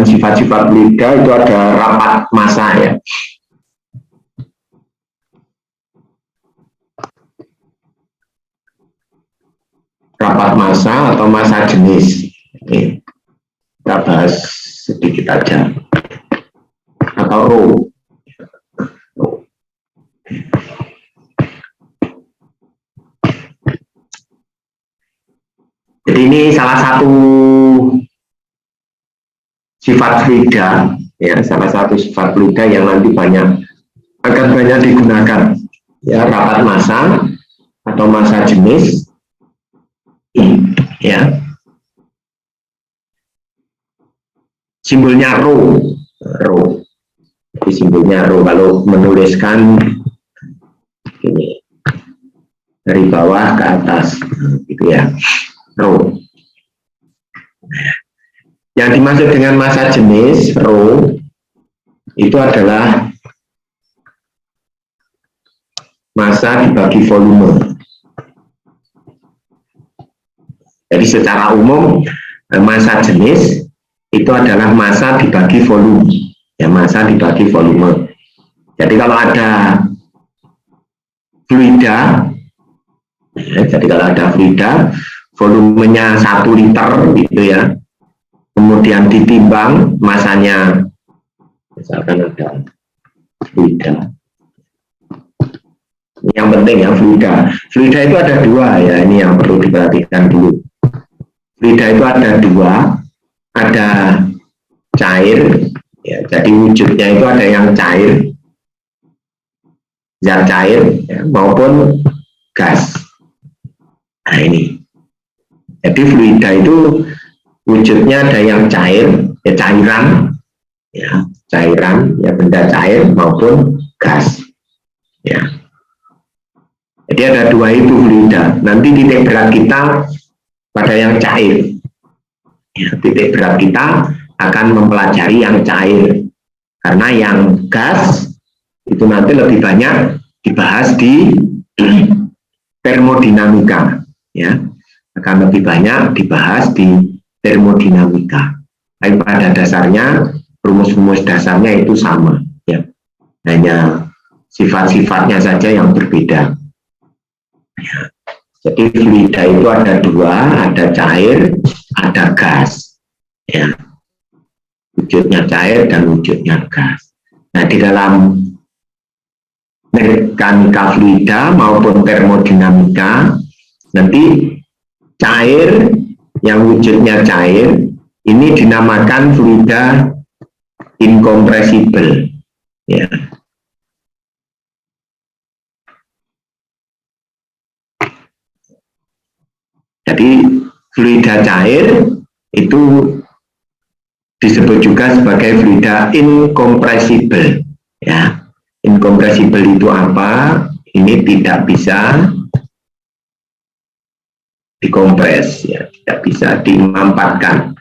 dengan sifat-sifat fluida itu ada rapat massa ya. Rapat massa atau massa jenis. Ini kita bahas sedikit aja. Atau rho. Jadi ini salah satu sifat fluida, ya, salah satu sifat fluida yang nanti akan banyak digunakan, ya, rapat massa atau massa jenis, ya, simbolnya rho, jadi simbolnya rho kalau menuliskan ini dari bawah ke atas, gitu ya, rho. Yang dimaksud dengan massa jenis rho itu adalah massa dibagi volume. Jadi secara umum massa jenis itu adalah massa dibagi volume, ya, massa dibagi volume. Jadi kalau ada fluida, ya, jadi kalau ada fluida volumenya 1 liter gitu ya, kemudian ditimbang massanya, misalkan ada fluida. Yang penting ya fluida itu ada 2 ya, ini yang perlu diperhatikan dulu. Fluida itu ada 2, ada cair, ya, jadi wujudnya itu ada yang cair, zat cair, ya, maupun gas. Nah ini, jadi fluida itu wujudnya ada yang cair, ya, cairan, ya, benda cair maupun gas, ya. Jadi ada 2 itu fluida. Nanti titik berat kita pada yang cair, ya, titik berat kita akan mempelajari yang cair, karena yang gas itu nanti lebih banyak dibahas di termodinamika, ya, akan lebih banyak dibahas di termodinamika. Tapi pada dasarnya rumus-rumus dasarnya itu sama, ya, hanya sifat-sifatnya saja yang berbeda. Ya. Jadi fluida itu ada 2, ada cair, ada gas, ya, wujudnya cair dan wujudnya gas. Nah, di dalam mekanika fluida maupun termodinamika nanti cair yang wujudnya cair ini dinamakan fluida incompressible, ya. Jadi fluida cair itu disebut juga sebagai fluida incompressible, ya. Incompressible itu apa? Ini tidak bisa dikompres, ya, tidak bisa dimampatkan.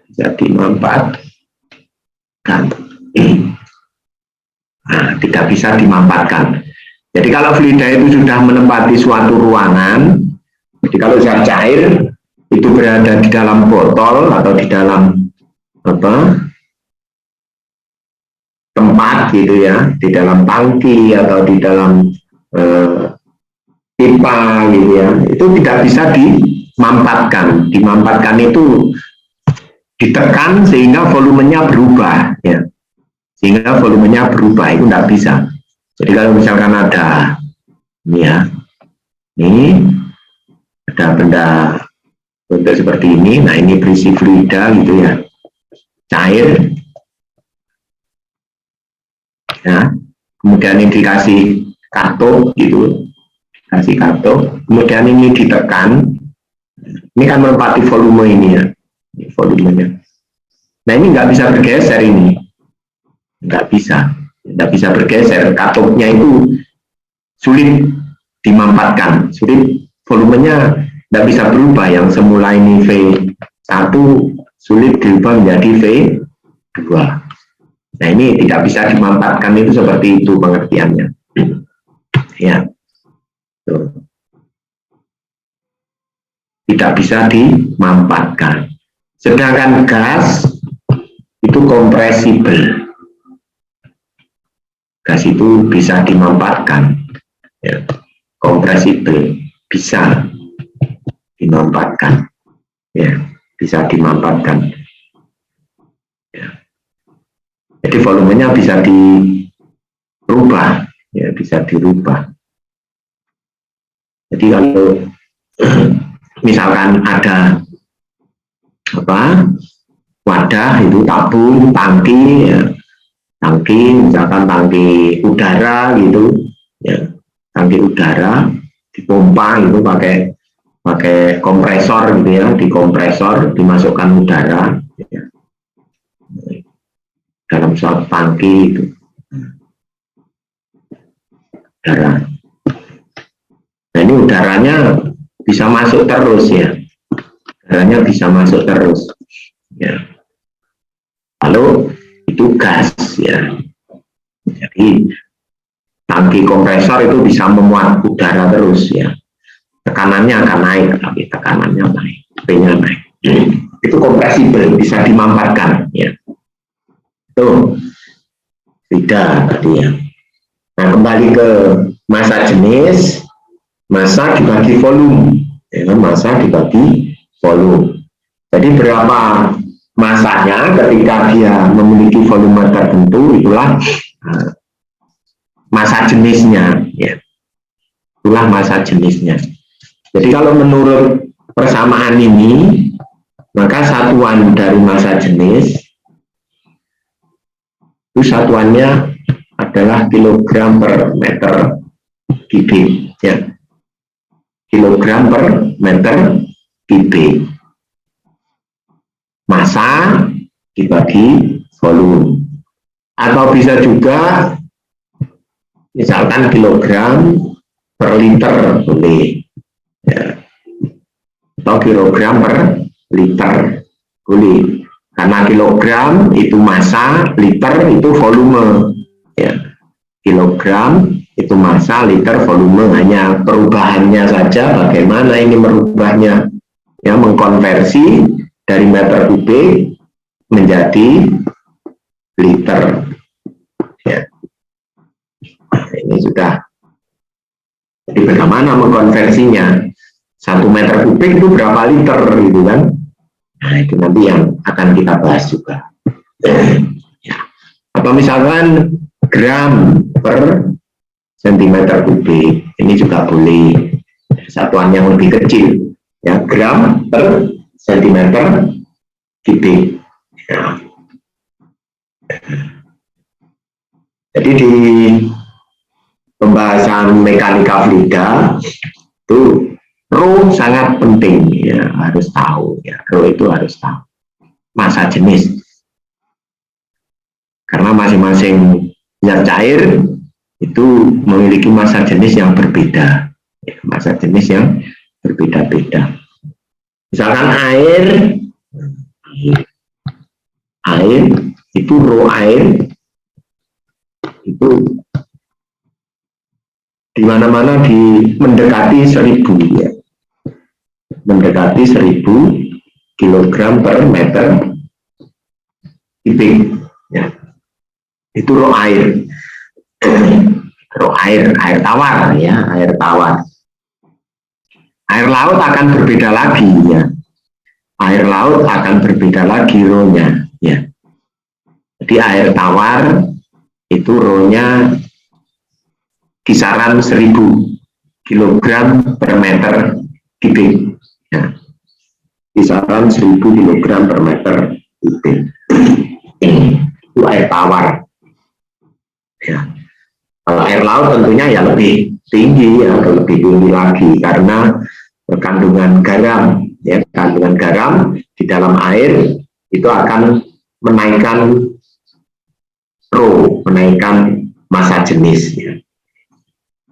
Bisa dimampatkan. Nah, tidak bisa dimampatkan. Jadi kalau fluida itu sudah menempati suatu ruangan, jadi kalau zat cair itu berada di dalam botol atau di dalam tempat gitu ya, di dalam tangki atau di dalam pipa gitu ya, itu tidak bisa dimampatkan. Dimampatkan itu ditekan sehingga volumenya berubah, ya, sehingga volumenya berubah, itu tidak bisa. Jadi kalau misalkan ada ini ya, ini ada benda bentuk seperti ini, nah ini berisi fluida gitu ya, cair, ya, kemudian ini dikasih katok gitu, kasih katok, kemudian ini ditekan, ini kan menempati volume ini ya, ini volumenya. Nah ini nggak bisa bergeser, ini nggak bisa bergeser, katoknya itu sulit dimampatkan, sulit, volumenya nggak bisa berubah, yang semula ini V1 sulit dirubah menjadi V2. Nah ini tidak bisa dimampatkan, itu seperti itu pengertiannya, ya. Tuh. tidak bisa dimanfaatkan. Sedangkan gas itu kompresibel. Gas itu bisa dimanfaatkan, ya. Kompresibel, bisa dimanfaatkan, ya, bisa dimanfaatkan. Ya. Jadi volumenya bisa dirubah, ya, bisa dirubah. Jadi kalau misalkan ada wadah itu tabung, tangki, ya, misalkan tangki udara gitu, ya, tangki udara dipompa itu pakai kompresor gitu ya, dikompresor, dimasukkan udara, ya, dalam suatu tangki itu udara. Nah ini udaranya bisa masuk terus, ya, udaranya bisa masuk terus, ya. Lalu itu gas, ya. Jadi tangki kompresor itu bisa memuat udara terus, ya. Tekanannya akan naik, tapi tekanannya naik, P-nya naik. Itu kompresibel, bisa dimanfaatkan, ya. Itu tidak tadi, ya. Nah kembali ke massa jenis, massa dibagi volume, ya, massa dibagi volume. Jadi berapa masanya ketika dia memiliki volume tertentu, itulah massa jenisnya, ya. Itulah massa jenisnya. Jadi kalau menurut persamaan ini, maka satuan dari massa jenis itu satuannya adalah kilogram per meter kubik, ya. Kilogram per meter kubik. Massa dibagi volume. Atau bisa juga misalkan kilogram per liter boleh, ya. Atau kilogram per liter boleh. Karena kilogram itu massa, liter itu volume, ya. Kilogram itu massa, liter volume, hanya perubahannya saja bagaimana ini merubahnya, ya, mengkonversi dari meter kubik menjadi liter, ya. Ini sudah. Jadi bagaimana mengkonversinya? 1 meter kubik itu berapa liter gitu kan? Nah itu nanti yang akan kita bahas juga. Ya. Atau misalkan gram per sentimeter kubik, ini juga boleh, satuan yang lebih kecil, ya, gram per sentimeter kubik, ya. Jadi di pembahasan mekanika fluida itu rho sangat penting, ya, harus tahu, ya, rho itu harus tahu massa jenis, karena masing-masing zat cair itu memiliki massa jenis yang berbeda, ya, massa jenis yang berbeda-beda. Misalkan air itu rho air itu di mana-mana mendekati 1000, ya, mendekati 1000 kilogram per meter kubik, ya. Itu rho air. Rho air tawar, ya, air tawar. Air laut akan berbeda lagi, ya. Air laut akan berbeda lagi rho-nya, ya. Jadi air tawar itu rho-nya kisaran 1000 kilogram per meter kubik, ya. Kisaran 1000 kilogram per meter kubik. Itu air tawar, ya. Kalau air laut tentunya ya lebih tinggi, ya, lebih tinggi lagi karena kandungan garam, ya, kandungan garam di dalam air itu akan menaikkan rho, menaikkan massa jenis, ya.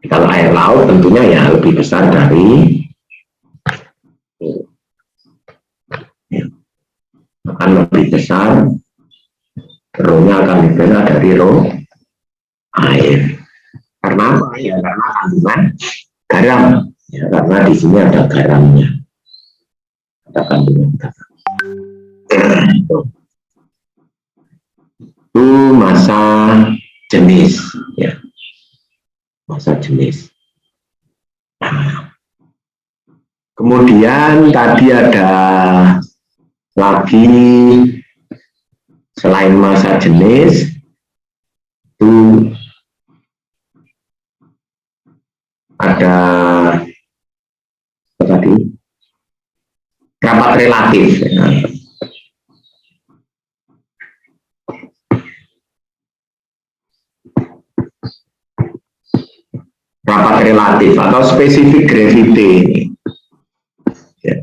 Kalau air laut tentunya ya lebih besar dari, ya, akan lebih besar, rho-nya akan lebih besar dari rho air. Karena apa? Ya karena kandungan garam, ya, karena di sini ada garamnya. ada kandungan kata. Itu masa jenis, ya, masa jenis. Kemudian tadi ada lagi selain masa jenis itu ada apa tadi? Rapat relatif. Ya. Rapat relatif atau spesifik gravity ini. Ya.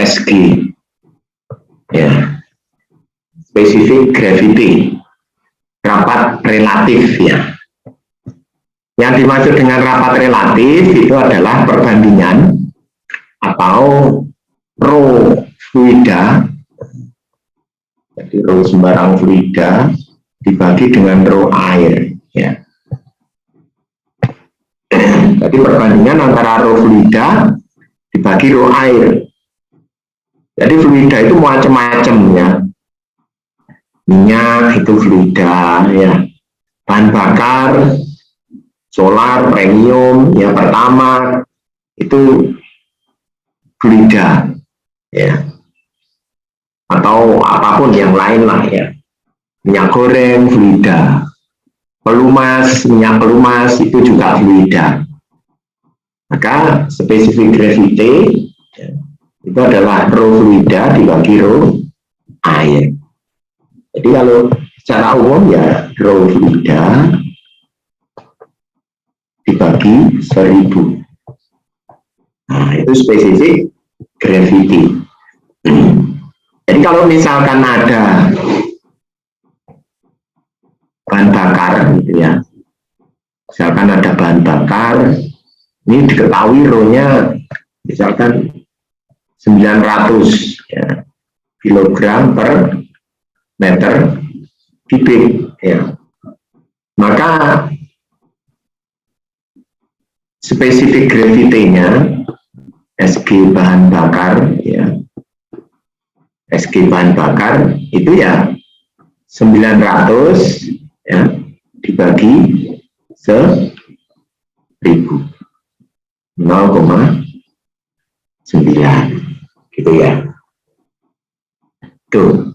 SG, ya, spesifik gravity, rapat relatif, ya. Yang dimaksud dengan rapat relatif itu adalah perbandingan atau rho fluida, jadi rho sembarang fluida dibagi dengan rho air, ya. Jadi perbandingan antara rho fluida dibagi rho air. Jadi fluida itu macam-macam, ya. Minyak itu fluida, ya. Bahan bakar, solar, premium, ya, pertama itu fluida, ya. Atau apapun yang lain lah, ya. Minyak goreng fluida. Pelumas, minyak pelumas itu juga fluida. Maka spesifik gravity, ya, itu adalah rho fluida dibagi rho air. Jadi kalau secara umum ya rho fluida dibagi 1000. Nah, itu spesifik gravity. Jadi kalau misalkan ada bahan bakar gitu, ya. Misalkan ada bahan bakar, ini diketahui rho-nya misalkan 900, ya, kilogram per meter kubik, ya. Maka spesifik gravity-nya SG bahan bakar, ya, SG bahan bakar itu ya 900, ya, dibagi 1000, 0,9, gitu, ya. Tuh.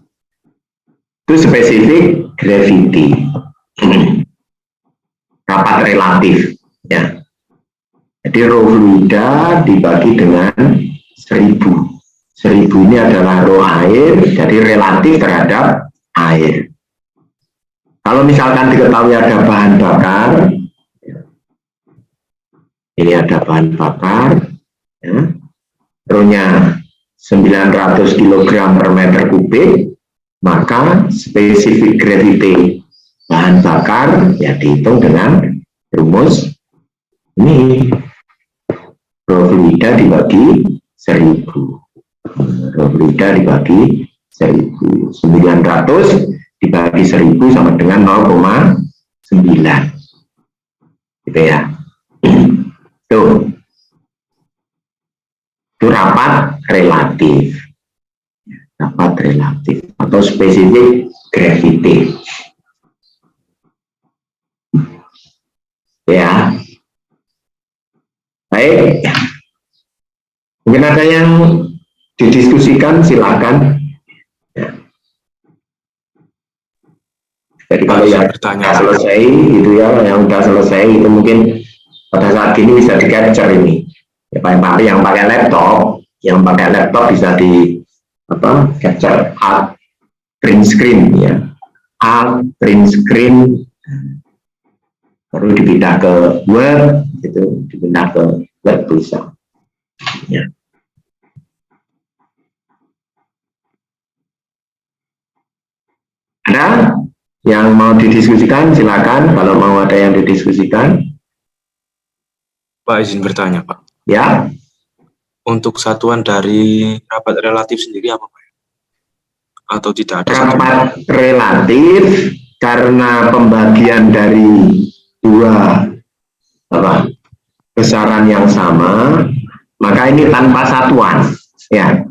Itu spesifik gravity. Rapat relatif, ya. Jadi rho fluida dibagi dengan 1000. 1000 ini adalah rho air, jadi relatif terhadap air. Kalau misalkan diketahui ada bahan bakar, ini ada bahan bakar, ya, rho-nya 900 kg per meter kubik, maka spesifik gravity bahan bakar ya dihitung dengan rumus ini, rho fluida dibagi 1000. Rho fluida dibagi 1000. 900 dibagi 1000 sama dengan 0,9. Gitu, ya. Tuh. Itu rapat relatif. Rapat relatif atau spesifik gravity. Ya. Baik. Mungkin ada yang didiskusikan, silakan. Ya. Jadi kalau yang sudah selesai gitu, ya, yang sudah selesai itu mungkin pada saat ini bisa di capture ini. Ya, yang pakai laptop bisa di capture alt print screen, ya, alt print screen, baru dipindah ke Word, gitu, dipindah ke Word bisa, ya. Ada yang mau didiskusikan, silakan. Kalau mau ada yang didiskusikan. Pak, izin bertanya, Pak. Ya. Untuk satuan dari rapat relatif sendiri apa, Pak? Atau tidak ada? Rapat relatif karena pembagian dari dua besaran yang sama, maka ini tanpa satuan, ya,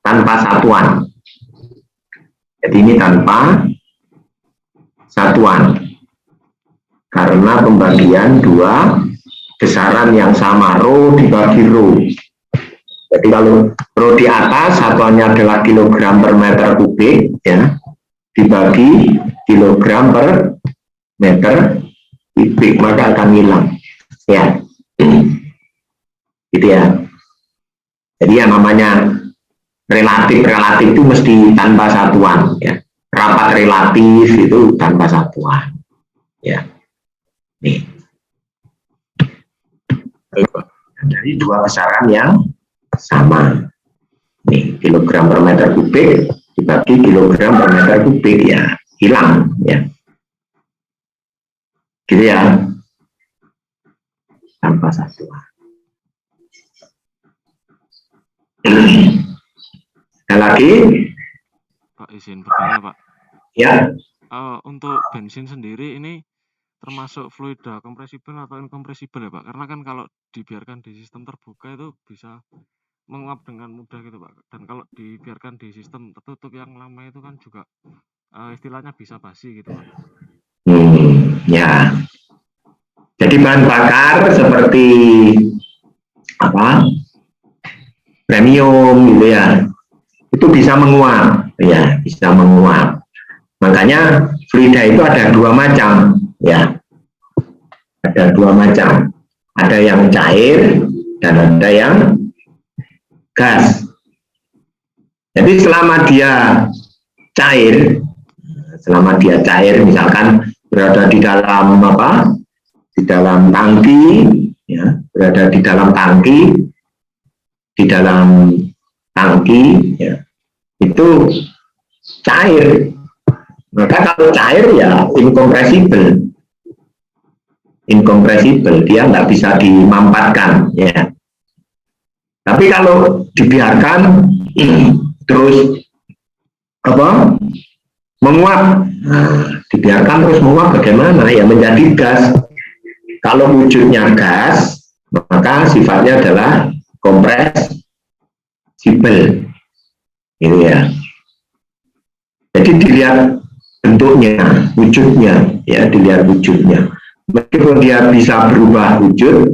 tanpa satuan. Jadi ini tanpa satuan karena pembagian dua besaran yang sama, rho dibagi rho. Jadi kalau rho di atas satuannya adalah kilogram per meter kubik, ya, dibagi kilogram per meter kubik, maka akan hilang, ya, gitu ya. Jadi yang namanya relatif itu mesti tanpa satuan, ya. Rapat relatif itu tanpa satuan, ya. Nih, dari dua besaran yang sama, nih, kilogram per meter kubik dibagi kilogram per meter kubik, ya, hilang, ya, gitu ya, tanpa satuan. Ada lagi? Pak, izin bertanya, Pak. Ya. Untuk bensin sendiri ini termasuk fluida kompresibel atau inkompresibel ya, Pak? Karena kan kalau dibiarkan di sistem terbuka itu bisa menguap dengan mudah gitu, Pak. Dan kalau dibiarkan di sistem tertutup yang lama itu kan juga istilahnya bisa basi gitu, Pak. Ya. Jadi bahan bakar seperti premium gitu ya, itu bisa menguap, ya, bisa menguap. Makanya fluida itu ada dua macam, ya, ada dua macam, ada yang cair dan ada yang gas. Jadi selama dia cair, misalkan berada di dalam di dalam tangki, ya, berada di dalam tangki, ya, itu cair. Maka kalau cair ya inkompresibel, dia nggak bisa dimampatkan, ya. Tapi kalau dibiarkan terus menguap, dibiarkan terus menguap bagaimana? Ya menjadi gas. Kalau wujudnya gas, maka sifatnya adalah kompresibel, gitu ya. Jadi dilihat bentuknya, wujudnya, ya, dilihat wujudnya. Meskipun dia bisa berubah wujud,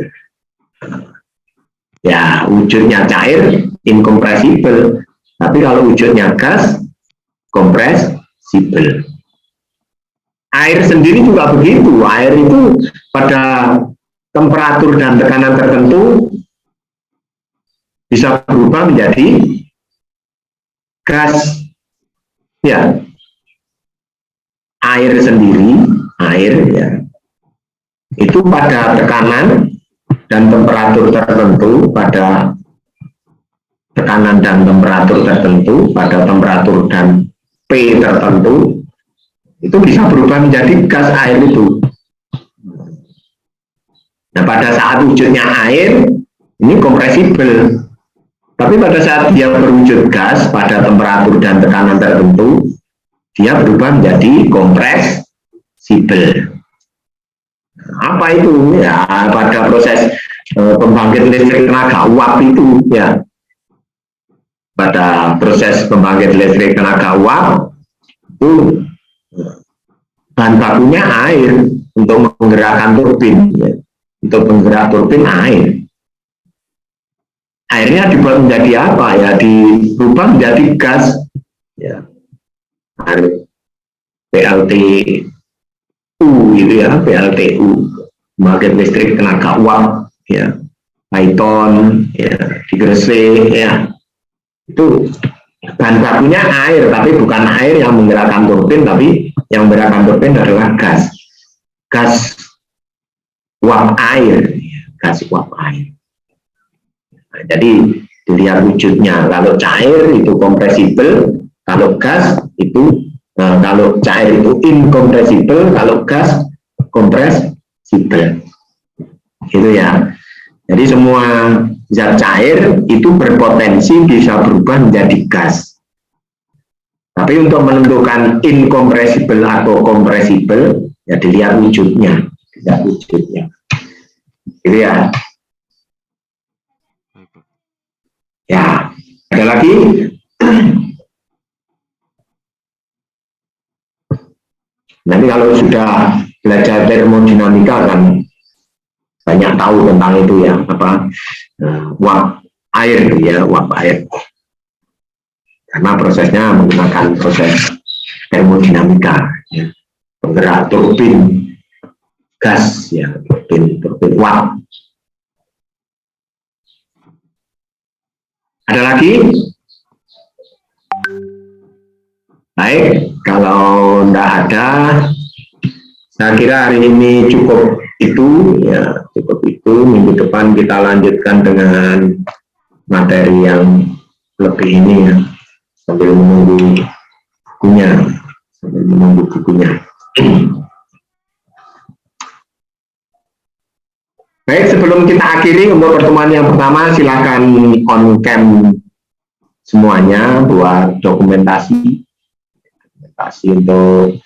ya, wujudnya cair, inkompresibel. Tapi kalau wujudnya gas, kompresibel. Air sendiri juga begitu. Air itu pada temperatur dan tekanan tertentu bisa berubah menjadi gas, ya. Air sendiri, ya, itu pada tekanan dan temperatur tertentu, pada tekanan dan temperatur tertentu, pada temperatur dan P tertentu, itu bisa berubah menjadi gas air itu. Nah, pada saat wujudnya air, ini kompresibel. Tapi pada saat dia berwujud gas pada temperatur dan tekanan tertentu, dia berubah menjadi kompresibel. Apa itu? Ya, pada proses pembangkit listrik tenaga uap itu, ya. Pada proses pembangkit listrik tenaga uap itu bahan bakunya air untuk menggerakkan turbin, ya. Untuk menggerak turbin air. Airnya dibuat menjadi apa? Ya, dirubah menjadi gas, ya. PLTU gitu ya, PLTU, pembangkit listrik tenaga uap, ya, Python, ya, di Gresik, ya, itu bahan bakunya air, tapi bukan air yang menggerakkan turbin, tapi yang menggerakkan turbin adalah gas uap air, ya, gas uap air. Nah, jadi dilihat wujudnya. Kalau cair itu kompresibel, kalau gas itu kalau cair itu inkompresibel, kalau gas kompresibel, gitu ya. Jadi semua zat cair itu berpotensi bisa berubah menjadi gas. Tapi untuk menentukan incompressible atau compressible, ya dilihat wujudnya, gitu ya. Baik, Pak. Ya, ada lagi? Nanti kalau sudah belajar termodinamika kan banyak tahu tentang itu ya, apa uap air ya, uap air. Karena prosesnya menggunakan proses termodinamika, ya. Penggerak turbin gas, ya, turbin uap. Ada lagi? Baik, kalau tidak ada, saya kira hari ini cukup itu, ya, cukup itu. Minggu depan kita lanjutkan dengan materi yang lebih ini ya, sambil menunggu bukunya. Baik, sebelum kita akhiri untuk pertemuan yang pertama, silakan on cam semuanya buat dokumentasi untuk